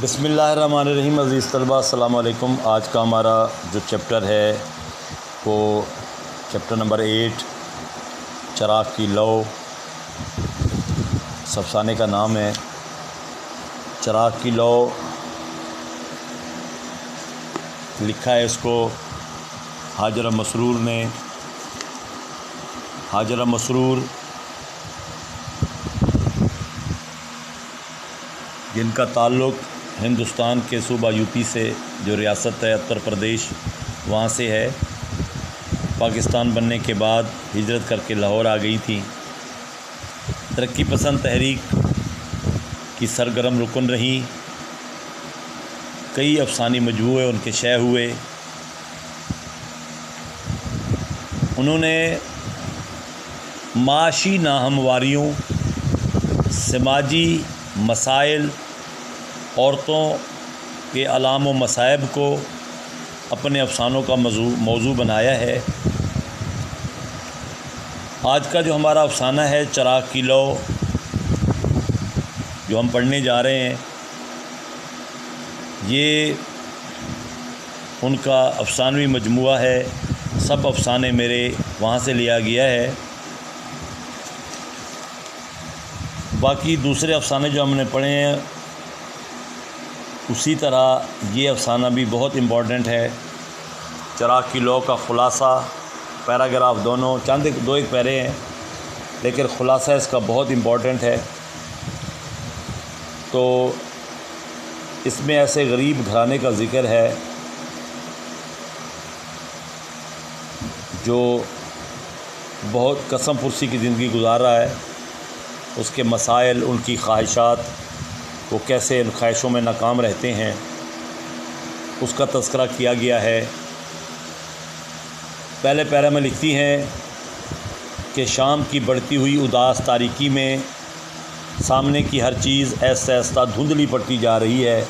بسم اللہ الرحمن الرحیم۔ عزیز طلبہ السلام علیکم۔ آج کا ہمارا جو چیپٹر ہے وہ چیپٹر نمبر 8 چراغ کی لو۔ اس افسانے کا نام ہے چراغ کی لو۔ لکھا ہے اس کو حاجرہ مسرور نے۔ حاجرہ مسرور جن کا تعلق ہندوستان کے صوبہ یو پی سے، جو ریاست ہے اتر پردیش، وہاں سے ہے۔ پاکستان بننے کے بعد ہجرت کر کے لاہور آ گئی تھیں۔ ترقی پسند تحریک کی سرگرم رکن رہیں۔ کئی افسانی مجموعے ان کے شائع ہوئے۔ انہوں نے معاشی ناہمواریوں، سماجی مسائل، عورتوں کے آلام و مصائب کو اپنے افسانوں کا موضوع بنایا ہے۔ آج کا جو ہمارا افسانہ ہے چراغ کی لو، جو ہم پڑھنے جا رہے ہیں، یہ ان کا افسانوی مجموعہ ہے۔ سب افسانے میرے وہاں سے لیا گیا ہے۔ باقی دوسرے افسانے جو ہم نے پڑھے ہیں، اسی طرح یہ افسانہ بھی بہت امپورٹنٹ ہے۔ چراغ کی لو کا خلاصہ، پیراگراف دونوں دو ایک پیرے ہیں، لیکن خلاصہ اس کا بہت امپورٹنٹ ہے۔ تو اس میں ایسے غریب گھرانے کا ذکر ہے جو بہت قسم پرسی کی زندگی گزار رہا ہے۔ اس کے مسائل، ان کی خواہشات، وہ کیسے ان خواہشوں میں ناکام رہتے ہیں، اس کا تذکرہ کیا گیا ہے۔ پہلے پیرے میں لکھتی ہیں کہ شام کی بڑھتی ہوئی اداس تاریکی میں سامنے کی ہر چیز ایسا ایسا دھندلی پڑتی جا رہی ہے۔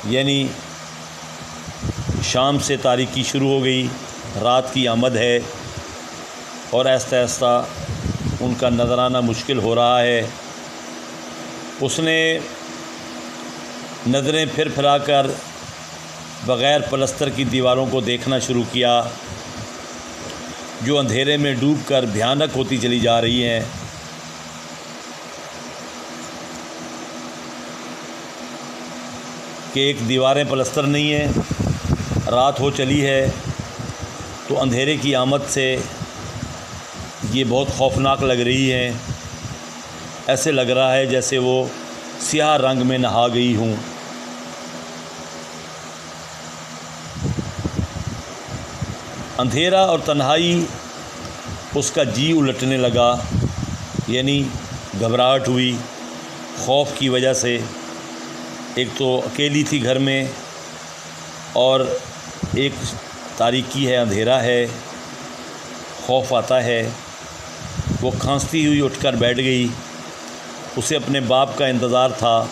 یعنی شام سے تاریکی شروع ہو گئی، رات کی آمد ہے، اور ایسا ایسا ان کا نظر آنا مشکل ہو رہا ہے۔ اس نے نظریں پھر پھرا کر بغیر پلستر کی دیواروں کو دیکھنا شروع کیا، جو اندھیرے میں ڈوب کر بھیانک ہوتی چلی جا رہی ہیں۔ کہ ایک دیواریں پلستر نہیں ہیں، رات ہو چلی ہے، تو اندھیرے کی آمد سے یہ بہت خوفناک لگ رہی ہیں۔ ایسے لگ رہا ہے جیسے وہ سیاہ رنگ میں نہا گئی ہوں۔ اندھیرا اور تنہائی اس کا جی الٹنے لگا، یعنی گھبراہٹ ہوئی خوف کی وجہ سے۔ ایک تو اکیلی تھی گھر میں، اور ایک تاریکی ہے، اندھیرا ہے، خوف آتا ہے۔ وہ کھانستی ہوئی اٹھ کر بیٹھ گئی۔ اسے اپنے باپ کا انتظار تھا،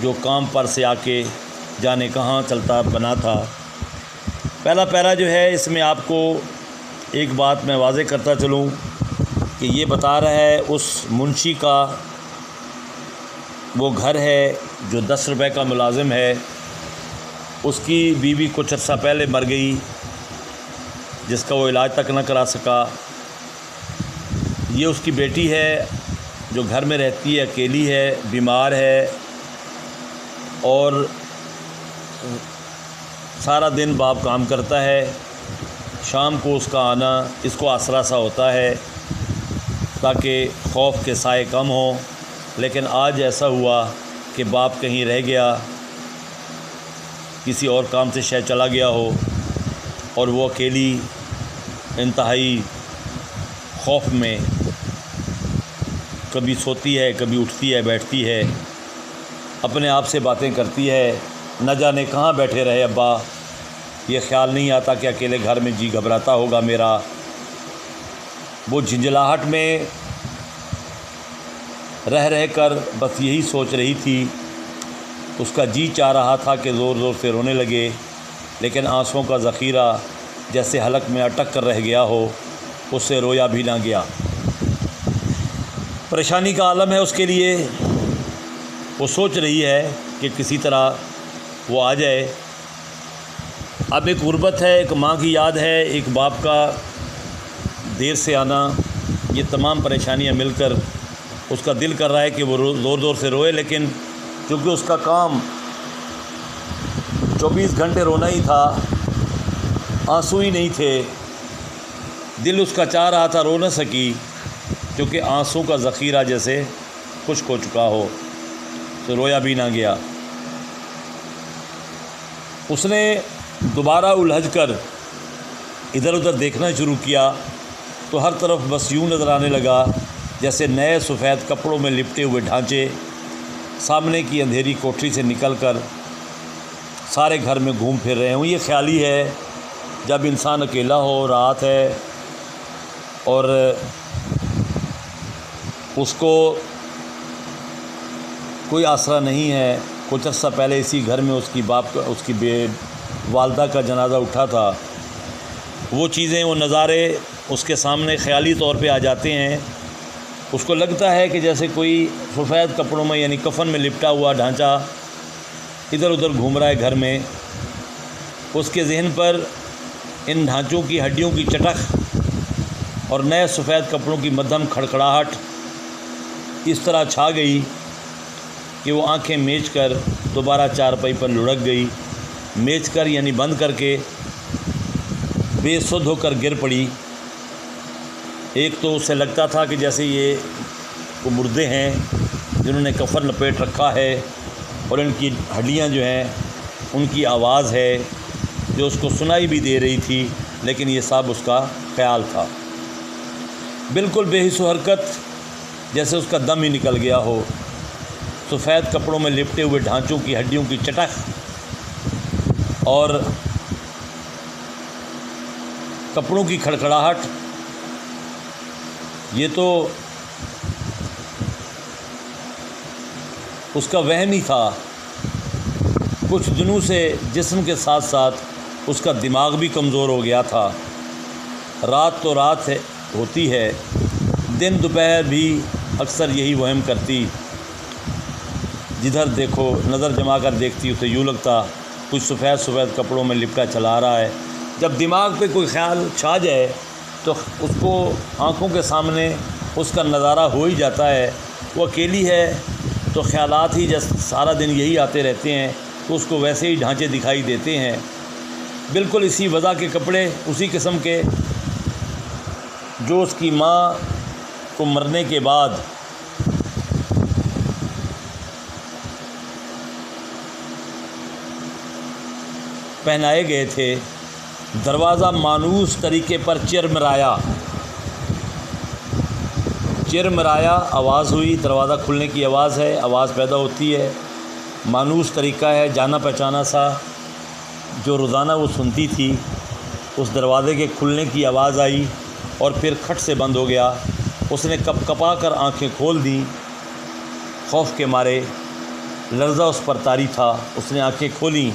جو کام پر سے آ کے جانے کہاں چلتا بنا تھا۔ پہلا پیرا جو ہے، اس میں آپ کو ایک بات میں واضح کرتا چلوں کہ یہ بتا رہا ہے اس منشی کا وہ گھر ہے جو 10 روپے کا ملازم ہے۔ اس کی بیوی کچھ عرصہ پہلے مر گئی، جس کا وہ علاج تک نہ کرا سکا۔ یہ اس کی بیٹی ہے جو گھر میں رہتی ہے، اکیلی ہے، بیمار ہے، اور سارا دن باپ کام کرتا ہے۔ شام کو اس کا آنا اس کو آسرا سا ہوتا ہے تاکہ خوف کے سائے کم ہوں۔ لیکن آج ایسا ہوا کہ باپ کہیں رہ گیا، کسی اور کام سے شاید چلا گیا ہو، اور وہ اکیلی انتہائی خوف میں کبھی سوتی ہے، کبھی اٹھتی ہے، بیٹھتی ہے، اپنے آپ سے باتیں کرتی ہے۔ نہ جانے کہاں بیٹھے رہے ابا، یہ خیال نہیں آتا کہ اکیلے گھر میں جی گھبراتا ہوگا میرا۔ وہ جھنجھلاہٹ میں رہ کر بس یہی سوچ رہی تھی۔ اس کا جی چاہ رہا تھا کہ زور زور سے رونے لگے، لیکن آنسوؤں کا ذخیرہ جیسے حلق میں اٹک کر رہ گیا ہو، اس سے رویا بھی نہ گیا۔ پریشانی کا عالم ہے اس کے لیے. وہ سوچ رہی ہے کہ کسی طرح وہ آ جائے. اب ایک غربت ہے، ایک ماں کی یاد ہے، ایک باپ کا دیر سے آنا، یہ تمام پریشانیاں مل کر اس کا دل کر رہا ہے کہ وہ زور زور سے روئے، لیکن چونکہ اس کا کام 24 گھنٹے رونا ہی تھا، آنسو ہی نہیں تھے. دل اس کا چاہ رہا تھا، رو نہ سکی کیونکہ آنسو کا ذخیرہ جیسے خشک ہو چکا ہو، تو رویا بھی نہ گیا. اس نے دوبارہ الجھ کر ادھر ادھر دیکھنا شروع کیا تو ہر طرف بس یوں نظر آنے لگا جیسے نئے سفید کپڑوں میں لپٹے ہوئے ڈھانچے سامنے کی اندھیری کوٹری سے نکل کر سارے گھر میں گھوم پھر رہے ہوں. یہ خیالی ہے جب انسان اکیلا ہو، رات ہے اور اس کو کوئی آسرا نہیں ہے. کچھ عرصہ پہلے اسی گھر میں اس کی والدہ کا جنازہ اٹھا تھا. وہ چیزیں، وہ نظارے اس کے سامنے خیالی طور پہ آ جاتے ہیں. اس کو لگتا ہے کہ جیسے کوئی سفید کپڑوں میں یعنی کفن میں لپٹا ہوا ڈھانچہ ادھر ادھر گھوم رہا ہے گھر میں. اس کے ذہن پر ان ڈھانچوں کی ہڈیوں کی چٹخ اور نئے سفید کپڑوں کی مدھم کھڑکھڑاہٹ اس طرح چھا گئی کہ وہ آنکھیں میچ کر دوبارہ چارپائی پر لڑک گئی. میچ کر یعنی بند کر کے بے سدھ ہو کر گر پڑی. ایک تو اسے لگتا تھا کہ جیسے یہ وہ مردے ہیں جنہوں نے کفن لپیٹ رکھا ہے اور ان کی ہڈیاں جو ہیں ان کی آواز ہے جو اس کو سنائی بھی دے رہی تھی، لیکن یہ سب اس کا خیال تھا. بالکل بے حس و حرکت، جیسے اس کا دم ہی نکل گیا ہو. سفید کپڑوں میں لپٹے ہوئے ڈھانچوں کی ہڈیوں کی چٹخ اور کپڑوں کی کھڑکھڑاہٹ، یہ تو اس کا وہم ہی تھا. کچھ دنوں سے جسم کے ساتھ ساتھ اس کا دماغ بھی کمزور ہو گیا تھا. رات تو رات ہوتی ہے، دن دوپہر بھی اکثر یہی وہم کرتی. جدھر دیکھو نظر جما کر دیکھتی، اسے یوں لگتا کچھ سفید کپڑوں میں لپٹا چلا رہا ہے. جب دماغ پہ کوئی خیال چھا جائے تو اس کو آنکھوں کے سامنے اس کا نظارہ ہو ہی جاتا ہے. وہ اکیلی ہے تو خیالات ہی جیسے سارا دن یہی آتے رہتے ہیں تو اس کو ویسے ہی ڈھانچے دکھائی دیتے ہیں. بالکل اسی وضع کے کپڑے، اسی قسم کے جو اس کی ماں کو مرنے کے بعد پہنائے گئے تھے. دروازہ مانوس طریقے پر چرمرایا، آواز ہوئی. دروازہ کھلنے کی آواز ہے، آواز پیدا ہوتی ہے. مانوس طریقہ ہے، جانا پہچانا سا جو روزانہ وہ سنتی تھی. اس دروازے کے کھلنے کی آواز آئی اور پھر کھٹ سے بند ہو گیا. اس نے کپ کپا کر آنکھیں کھول دیں. خوف کے مارے لرزہ اس پر طاری تھا. اس نے آنکھیں کھولیں.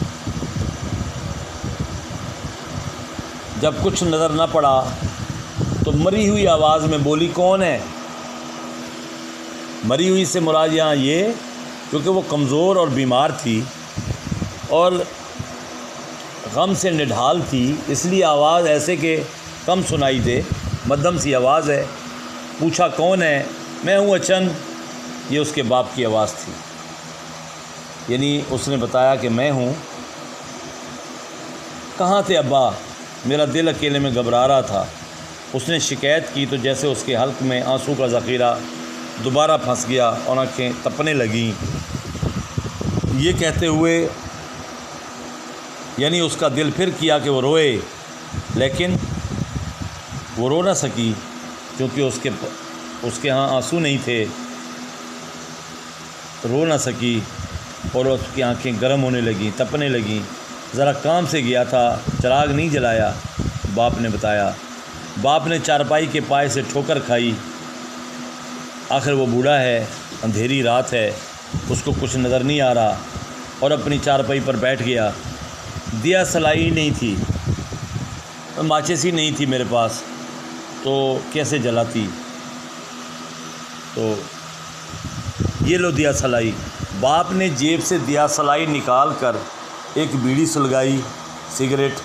جب کچھ نظر نہ پڑا تو مری ہوئی آواز میں بولی، کون ہے؟ مری ہوئی سے مراد یہاں یہ، کیونکہ وہ کمزور اور بیمار تھی اور غم سے نڈھال تھی، اس لیے آواز ایسے کہ کم سنائی دے، مدھم سی آواز ہے. پوچھا کون ہے؟ میں ہوں اچن. یہ اس کے باپ کی آواز تھی. یعنی اس نے بتایا کہ میں ہوں. کہاں تھے ابا؟ میرا دل اکیلے میں گھبرا رہا تھا. اس نے شکایت کی تو جیسے اس کے حلق میں آنسو کا ذخیرہ دوبارہ پھنس گیا اور آنکھیں تپنے لگیں. یہ کہتے ہوئے یعنی اس کا دل پھر کیا کہ وہ روئے، لیکن وہ رو نہ سکی کیونکہ اس کے ہاں آنسو نہیں تھے. رو نہ سکی اور اس کی آنکھیں گرم ہونے لگیں، تپنے لگیں. ذرا کام سے گیا تھا، چراغ نہیں جلایا، باپ نے بتایا. باپ نے چارپائی کے پائے سے ٹھوکر کھائی. آخر وہ بوڑھا ہے، اندھیری رات ہے، اس کو کچھ نظر نہیں آ رہا اور اپنی چارپائی پر بیٹھ گیا. دیا سلائی نہیں تھی، ماچس ہی نہیں تھی میرے پاس، تو کیسے جلاتی. تو یہ لو دیا سلائی. باپ نے جیب سے دیا سلائی نکال کر ایک بیڑی سلگائی سگریٹ.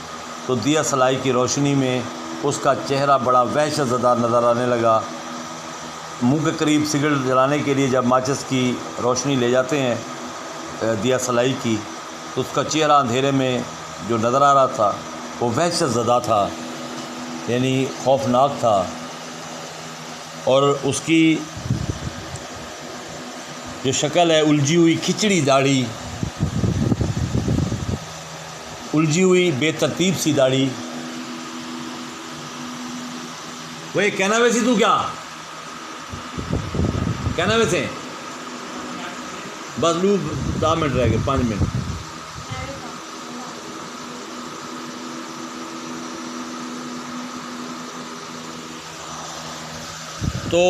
تو دیا سلائی کی روشنی میں اس کا چہرہ بڑا وحشت زدہ نظر آنے لگا. منہ کے قریب سگریٹ جلانے کے لیے جب ماچس کی روشنی لے جاتے ہیں دیا سلائی کی, تو اس کا چہرہ اندھیرے میں جو نظر آ رہا تھا وہ وحشت زدہ تھا, یعنی خوفناک تھا. اور اس کی جو شکل ہے الجھی ہوئی کھچڑی داڑھی, الجھی ہوئی بے ترتیب سی داڑھی. وہ کہنا ویسی تو کیا کہنا ویسے بس لو 10 منٹ رہ گئے 5 منٹ. تو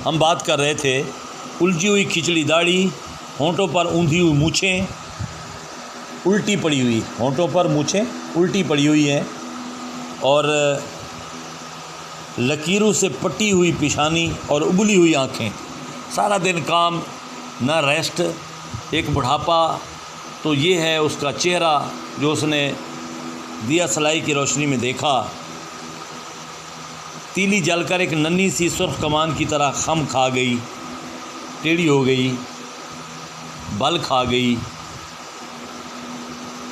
ہم بات کر رہے تھے الجھی ہوئی کھچڑی داڑھی, ہونٹوں پر اوندھی ہوئی مونچھیں الٹی پڑی ہوئی, ہونٹوں پر مونچھیں الٹی پڑی ہوئی ہیں, اور لکیروں سے پٹی ہوئی پیشانی اور ابلی ہوئی آنکھیں. سارا دن کام نہ ریسٹ, ایک بڑھاپا. تو یہ ہے اس کا چہرہ جو اس نے دیا سلائی کی روشنی میں دیکھا. تیلی جل کر ایک ننھی سی سرخ کمان کی طرح خم کھا گئی, ٹیڑھی ہو گئی, بل کھا گئی,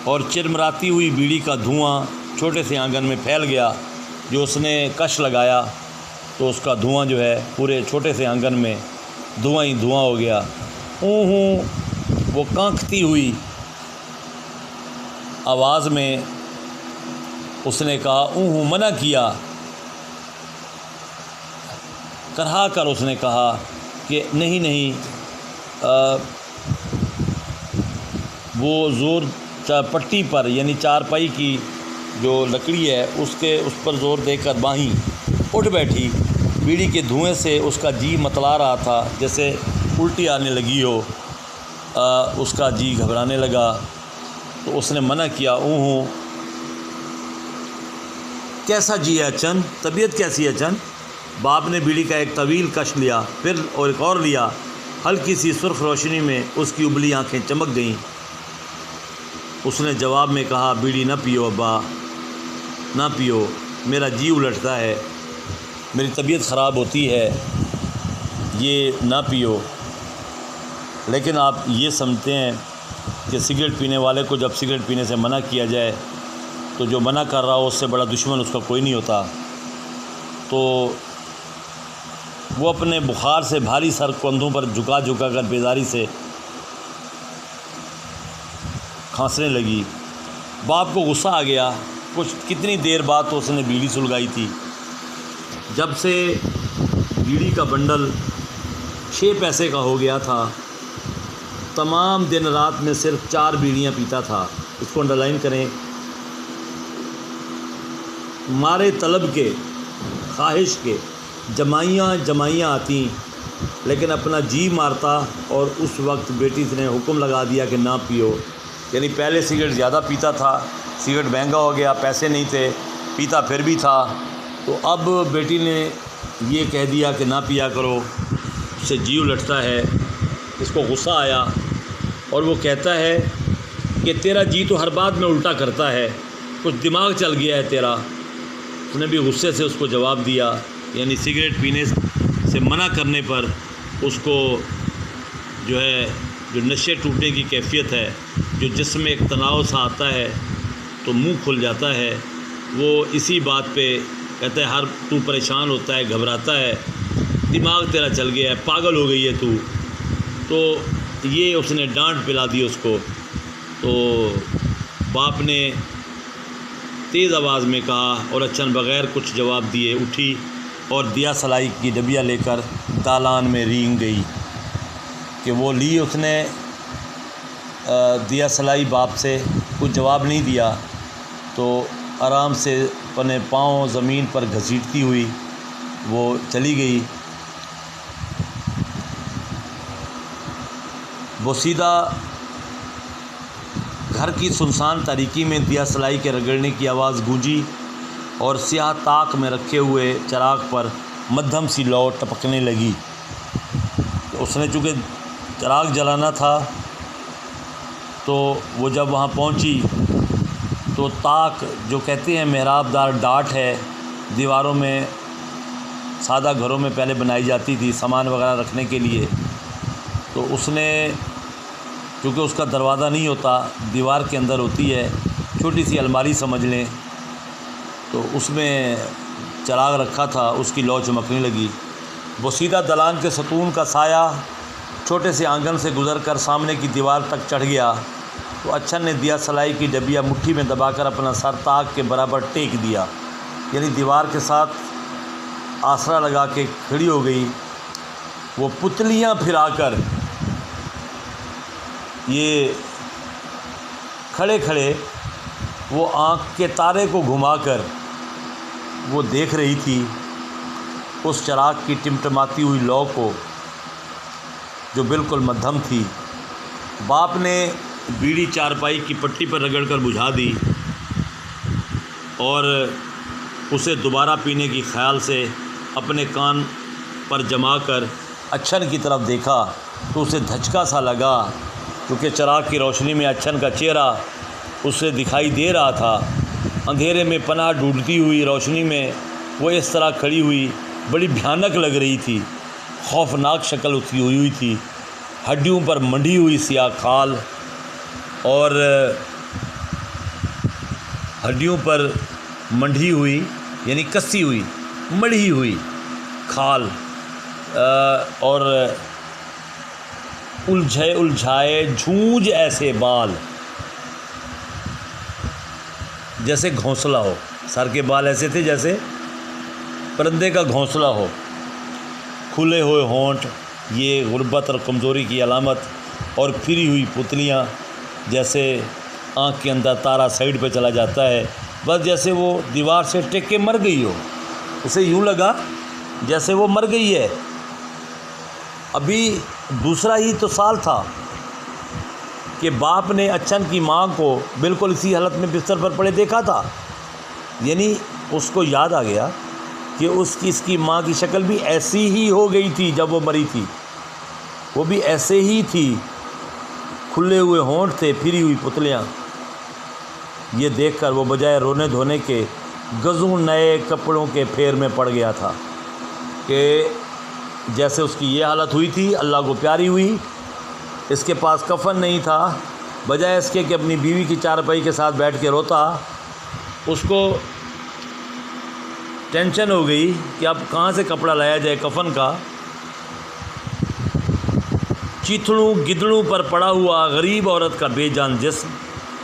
اور چرمراتی ہوئی بیڑی کا دھواں چھوٹے سے آنگن میں پھیل گیا. جو اس نے کش لگایا تو اس کا دھواں جو ہے پورے چھوٹے سے آنگن میں دھواں ہی دھواں ہو گیا. وہ کانکتی ہوئی آواز میں اس نے کہا منع کیا, کرہا کر اس نے کہا کہ نہیں وہ زور پٹی پر یعنی چارپائی کی جو لکڑی ہے اس پر زور دے کر باہیں اٹھ بیٹھی. بیڑی کے دھوئیں سے اس کا جی متلا رہا تھا, جیسے الٹی آنے لگی ہو. اس کا جی گھبرانے لگا. تو اس نے منع کیا کیسا جی ہے اچن, طبیعت کیسی ہے اچن. باپ نے بیڑی کا ایک طویل کش لیا, پھر اور ایک اور لیا. ہلکی سی سرخ روشنی میں اس کی ابلی آنکھیں چمک گئیں. اس نے جواب میں کہا بیڑی نہ پیو ابا, نہ پیو, میرا جی الٹتا ہے, میری طبیعت خراب ہوتی ہے, یہ نہ پیو. لیکن آپ یہ سمجھتے ہیں کہ سگریٹ پینے والے کو جب سگریٹ پینے سے منع کیا جائے تو جو منع کر رہا ہو اس سے بڑا دشمن اس کا کوئی نہیں ہوتا. تو وہ اپنے بخار سے بھاری سر کندھوں پر جھکا کر بیزاری سے کھانسنے لگی. باپ کو غصہ آ گیا. کتنی دیر بعد تو اس نے بیڑی سلگائی تھی. جب سے بیڑی کا بنڈل 6 پیسے کا ہو گیا تھا, تمام دن رات میں صرف 4 بیڑیاں پیتا تھا. اس کو انڈرلائن کریں. مارے طلب کے, خواہش کے جمائیاں آتی, لیکن اپنا جی مارتا. اور اس وقت بیٹی نے حکم لگا دیا کہ نہ پیو. یعنی پہلے سگریٹ زیادہ پیتا تھا, سگریٹ مہنگا ہو گیا, پیسے نہیں تھے, پیتا پھر بھی تھا. تو اب بیٹی نے یہ کہہ دیا کہ نہ پیا کرو, اس سے جی الٹتا ہے. اس کو غصہ آیا اور وہ کہتا ہے کہ تیرا جی تو ہر بات میں الٹا کرتا ہے, کچھ دماغ چل گیا ہے تیرا. اس نے بھی غصے سے اس کو جواب دیا, یعنی سگریٹ پینے سے منع کرنے پر اس کو جو نشے ٹوٹنے کی کیفیت ہے, جو جسم میں ایک تناؤ سا آتا ہے تو منہ کھل جاتا ہے, وہ اسی بات پہ کہتا ہے تو پریشان ہوتا ہے, گھبراتا ہے, دماغ تیرا چل گیا ہے, پاگل ہو گئی ہے تو. تو یہ اس نے ڈانٹ پلا دی اس کو. تو باپ نے تیز آواز میں کہا اور اچن بغیر کچھ جواب دیے اٹھی اور دیا سلائی کی ڈبیا لے کر دالان میں رینگ گئی. کہ وہ لی اس نے دیا سلائی باپ سے, کچھ جواب نہیں دیا. تو آرام سے اپنے پاؤں زمین پر گھسیٹتی ہوئی وہ چلی گئی. وہ سیدھا گھر کی سنسان تاریکی میں دیا سلائی کے رگڑنے کی آواز گونجی اور سیاہ طاق میں رکھے ہوئے چراغ پر مدھم سی لو ٹپکنے لگی۔ اس نے چونکہ چراغ جلانا تھا تو وہ جب وہاں پہنچی تو طاق جو کہتے ہیں محراب دار ڈاٹ ہے، دیواروں میں سادہ گھروں میں پہلے بنائی جاتی تھی سامان وغیرہ رکھنے کے لیے، تو اس نے کیونکہ اس کا دروازہ نہیں ہوتا، دیوار کے اندر ہوتی ہے، چھوٹی سی الماری سمجھ لیں، تو اس میں چراغ رکھا تھا، اس کی لو چمکنے لگی۔ وہ سیدھا دلان کے ستون کا سایہ چھوٹے سے آنگن سے گزر کر سامنے کی دیوار تک چڑھ گیا تو اچھن نے دیا سلائی کی ڈبیا مٹھی میں دبا کر اپنا سر طاق کے برابر ٹیک دیا، یعنی دیوار کے ساتھ آسرا لگا کے کھڑی ہو گئی۔ وہ پتلیاں پھرا کر یہ کھڑے کھڑے وہ آنکھ کے تارے کو گھما کر وہ دیکھ رہی تھی اس چراغ کی ٹمٹماتی ہوئی لو کو جو بالکل مدھم تھی۔ باپ نے بیڑی چارپائی کی پٹی پر رگڑ کر بجھا دی اور اسے دوبارہ پینے کی خیال سے اپنے کان پر جما کر اچھن کی طرف دیکھا تو اسے دھچکا سا لگا، کیونکہ چراغ کی روشنی میں اچھن کا چہرہ اسے دکھائی دے رہا تھا۔ اندھیرے میں پناہ ڈھونڈتی ہوئی روشنی میں وہ اس طرح کھڑی ہوئی بڑی بھیانک لگ رہی تھی، خوفناک شکل اس کی ہوئی تھی، ہڈیوں پر منڈھی ہوئی سیاہ کھال اور ہڈیوں پر منڈھی ہوئی یعنی کسی ہوئی مڑھی ہوئی کھال اور الجھائے جھونج ایسے بال جیسے گھونسلہ ہو، سر کے بال ایسے تھے جیسے پرندے کا گھونسلہ ہو، کھلے ہوئے ہونٹ یہ غربت اور کمزوری کی علامت، اور پھری ہوئی پتلیاں جیسے آنکھ کے اندر تارا سائیڈ پہ چلا جاتا ہے، بس جیسے وہ دیوار سے ٹک کے مر گئی ہو، اسے یوں لگا جیسے وہ مر گئی ہے۔ ابھی دوسرا ہی تو سال تھا کہ باپ نے اچھن کی ماں کو بالکل اسی حالت میں بستر پر پڑے دیکھا تھا، یعنی اس کو یاد آ گیا کہ اس کی ماں کی شکل بھی ایسی ہی ہو گئی تھی جب وہ مری تھی، وہ بھی ایسے ہی تھی، کھلے ہوئے ہونٹ تھے، پھری ہوئی پتلیاں۔ یہ دیکھ کر وہ بجائے رونے دھونے کے گزوں نئے کپڑوں کے پھیر میں پڑ گیا تھا کہ جیسے اس کی یہ حالت ہوئی تھی اللہ کو پیاری ہوئی، اس کے پاس کفن نہیں تھا، بجائے اس کے کہ اپنی بیوی کی چارپائی کے ساتھ بیٹھ کے روتا، اس کو ٹینشن ہو گئی کہ اب کہاں سے کپڑا لایا جائے کفن کا۔ چیتھڑوں گدڑوں پر پڑا ہوا غریب عورت کا بے جان جسم،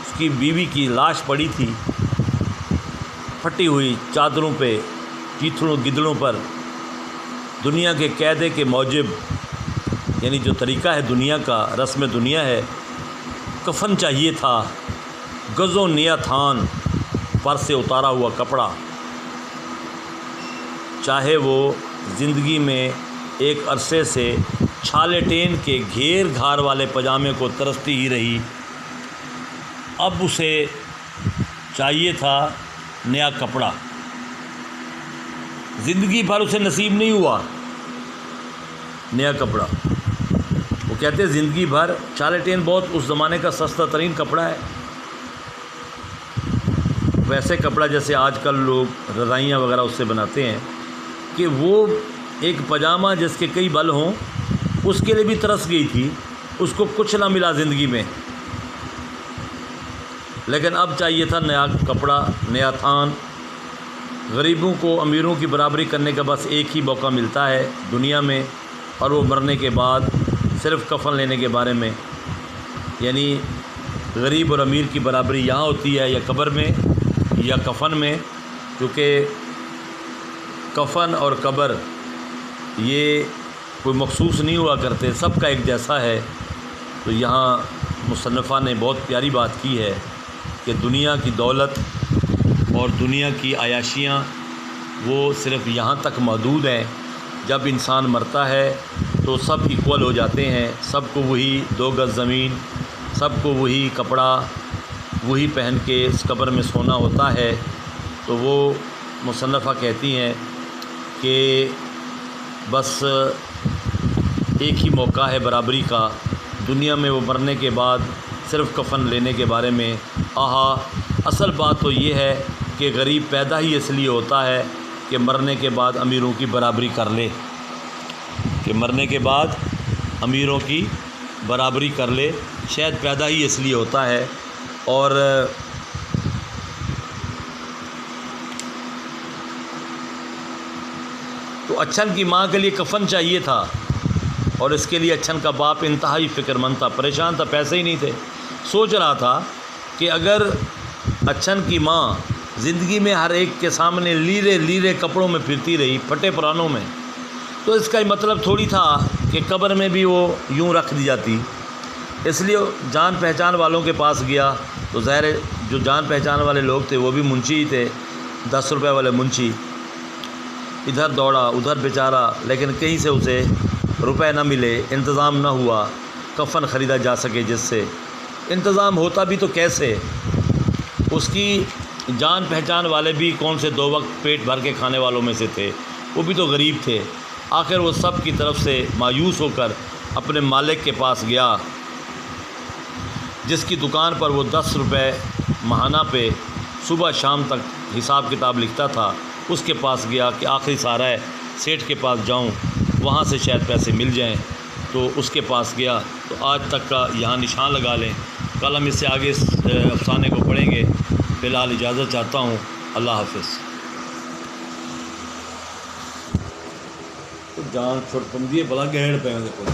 اس کی بیوی کی لاش پڑی تھی پھٹی ہوئی چادروں پہ، چیتھڑوں گدڑوں پر۔ دنیا کے قاعدے کے موجب، یعنی جو طریقہ ہے دنیا کا، رسم دنیا ہے، کفن چاہیے تھا، گزوں نیا تھان پر سے اتارا ہوا کپڑا، چاہے وہ زندگی میں ایک عرصے سے چھالے ٹین کے گھیر گھار والے پاجامے کو ترستی ہی رہی، اب اسے چاہیے تھا نیا کپڑا۔ زندگی بھر اسے نصیب نہیں ہوا نیا کپڑا۔ وہ کہتے ہیں زندگی بھر، چھالے ٹین بہت اس زمانے کا سستا ترین کپڑا ہے، ویسے کپڑا جیسے آج کل لوگ رضائیاں وغیرہ اس سے بناتے ہیں، کہ وہ ایک پاجامہ جس کے کئی بل ہوں اس کے لیے بھی ترس گئی تھی، اس کو کچھ نہ ملا زندگی میں، لیکن اب چاہیے تھا نیا کپڑا، نیا تھان۔ غریبوں کو امیروں کی برابری کرنے کا بس ایک ہی موقع ملتا ہے دنیا میں، اور وہ مرنے کے بعد صرف کفن لینے کے بارے میں، یعنی غریب اور امیر کی برابری یہاں ہوتی ہے یا قبر میں یا کفن میں، کیونکہ کفن اور قبر یہ کوئی مخصوص نہیں ہوا کرتے، سب کا ایک جیسا ہے۔ تو یہاں مصنفہ نے بہت پیاری بات کی ہے کہ دنیا کی دولت اور دنیا کی عیاشیاں وہ صرف یہاں تک محدود ہیں، جب انسان مرتا ہے تو سب ایکول ہو جاتے ہیں، سب کو وہی 2 گز زمین، سب کو وہی کپڑا، وہی پہن کے اس قبر میں سونا ہوتا ہے۔ تو وہ مصنفہ کہتی ہیں کہ بس ایک ہی موقع ہے برابری کا دنیا میں، وہ مرنے کے بعد صرف کفن لینے کے بارے میں۔ اصل بات تو یہ ہے کہ غریب پیدا ہی اس لیے ہوتا ہے کہ مرنے کے بعد امیروں کی برابری کر لے، کہ مرنے کے بعد امیروں کی برابری کر لے، شاید پیدا ہی اس لیے ہوتا ہے۔ اور تو اچھن کی ماں کے لیے کفن چاہیے تھا، اور اس کے لیے اچھن کا باپ انتہائی فکر مند تھا، پریشان تھا، پیسے ہی نہیں تھے۔ سوچ رہا تھا کہ اگر اچھن کی ماں زندگی میں ہر ایک کے سامنے لیرے کپڑوں میں پھرتی رہی، پھٹے پرانوں میں، تو اس کا مطلب تھوڑی تھا کہ قبر میں بھی وہ یوں رکھ دی جاتی۔ اس لیے جان پہچان والوں کے پاس گیا، تو ظاہر ہے جو جان پہچان والے لوگ تھے وہ بھی منشی ہی تھے، 10 روپے والے منشی۔ ادھر دوڑا ادھر بیچارہ، لیکن کہیں سے اسے روپے نہ ملے، انتظام نہ ہوا کفن خریدا جا سکے جس سے۔ انتظام ہوتا بھی تو کیسے؟ اس کی جان پہچان والے بھی کون سے 2 وقت پیٹ بھر کے کھانے والوں میں سے تھے، وہ بھی تو غریب تھے۔ آخر وہ سب کی طرف سے مایوس ہو کر اپنے مالک کے پاس گیا، جس کی دکان پر وہ 10 روپے ماہانہ پہ صبح شام تک حساب کتاب لکھتا تھا۔ اس کے پاس گیا کہ آخری سہارا ہے، سیٹھ کے پاس جاؤں، وہاں سے شاید پیسے مل جائیں۔ تو اس کے پاس گیا، تو آج تک کا یہاں نشان لگا لیں، کل ہم اس سے آگے اس افسانے کو پڑھیں گے۔ فی الحال اجازت چاہتا ہوں، اللہ حافظ۔ جان چھوٹ پم دیے بلا گہڑ پہ دیکھو۔